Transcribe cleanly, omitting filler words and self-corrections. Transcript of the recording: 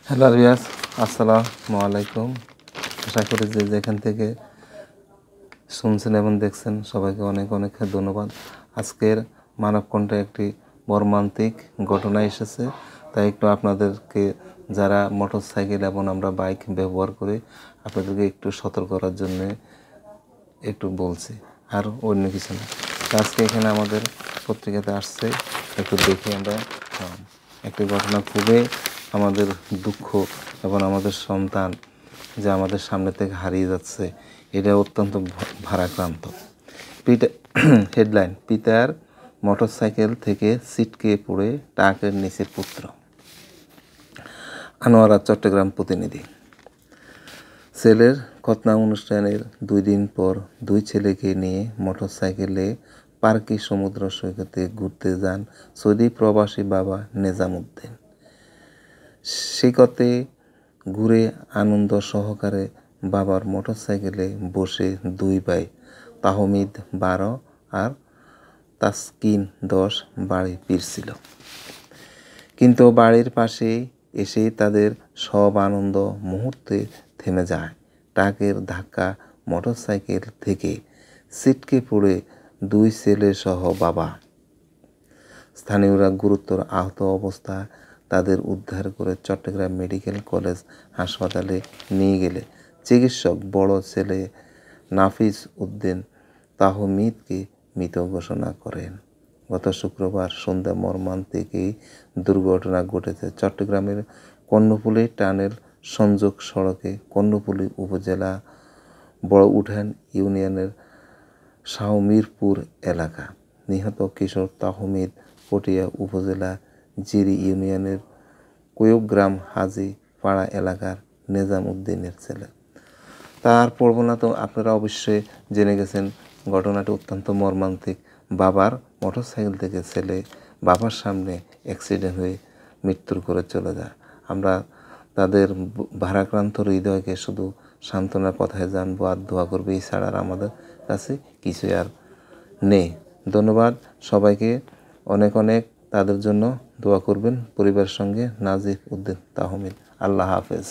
Hello Riaz, আসসালামু আলাইকুম। আশা করি যে যেখান থেকে শুনছেন এবং দেখছেন সবাইকে অনেক অনেক ধন্যবাদ। আজকের মানবকণ্ঠে একটি মর্মান্তিক ঘটনা এসেছে, তাই একটু আপনাদেরকে যারা মোটরসাইকেল এবং আমরা বাইক ব্যবহার করি আপনাদেরকে একটু সতর্ক করার জন্যে একটু বলছি, আর অন্য কিছু না। আজকে এখানে আমাদের পত্রিকাতে আসছে, একটু দেখি আমরা। একটি ঘটনা খুবই আমাদের দুঃখ এবং আমাদের সন্তান যে আমাদের সামনে থেকে হারিয়ে যাচ্ছে, এটা অত্যন্ত ভারাক্রান্ত। হেডলাইন: পিতার মোটরসাইকেল থেকে ছিটকে পড়ে ট্রাকের নিচে পুত্র। আনোয়ারা, চট্টগ্রাম প্রতিনিধি। ছেলের খতনা অনুষ্ঠানের 2 দিন পর দুই ছেলেকে নিয়ে মোটরসাইকেলে পার্কি সমুদ্র সৈকতে ঘুরতে যান সৌদি প্রবাসী বাবা নেজামুদ্দিন। সৈকতে ঘুরে আনন্দ সহকারে বাবার মোটরসাইকেলে বসে দুই ভাই তাহমিদ 12 আর তাসকিন 10 বাড়ি ফিরছিল। কিন্তু বাড়ির পাশে এসেই তাদের সব আনন্দ মুহূর্তে থেমে যায়। ট্রাকের ধাক্কা মোটরসাইকেল থেকে ছিটকে পড়ে দুই ছেলে সহ বাবা। স্থানীয়রা গুরুতর আহত অবস্থায় তাদের উদ্ধার করে চট্টগ্রাম মেডিকেল কলেজ হাসপাতালে নিয়ে গেলে চিকিৎসক বড় ছেলে নাফিস উদ্দিন তাহমিদকে মৃত ঘোষণা করেন। গত শুক্রবার সন্ধ্যা মর্মান্তিক এই দুর্ঘটনা ঘটেছে চট্টগ্রামের কর্ণফুলী টানেল সংযোগ সড়কে কর্ণফুলী উপজেলা বড় উঠান ইউনিয়নের শাহমিরপুর এলাকা। নিহত কিশোর তাহমিদ পটিয়া উপজেলা জিরি ইউনিয়নের কোয়গ্রাম হাজি পাড়া এলাকার নেজাম উদ্দিনের ছেলে। তার পড়ব না, তো আপনারা অবশ্যই জেনে গেছেন ঘটনাটি অত্যন্ত মর্মান্তিক। বাবার মোটরসাইকেল থেকে ছেলে বাবার সামনে অ্যাক্সিডেন্ট হয়ে মৃত্যুর করে চলে যায়। আমরা তাদের ভারাক্রান্ত হৃদয়কে শুধু সান্ত্বনার কথায় জানবো আর দোয়া করবো, এই ছাড়া আর আমাদের কাছে কিছু আর নেই। ধন্যবাদ সবাইকে, অনেক অনেক তাদের জন্য দোয়া করবেন। পরিবারের সঙ্গে নাজিফ উদ্দিন তাহমিদ। আল্লাহ হাফেজ।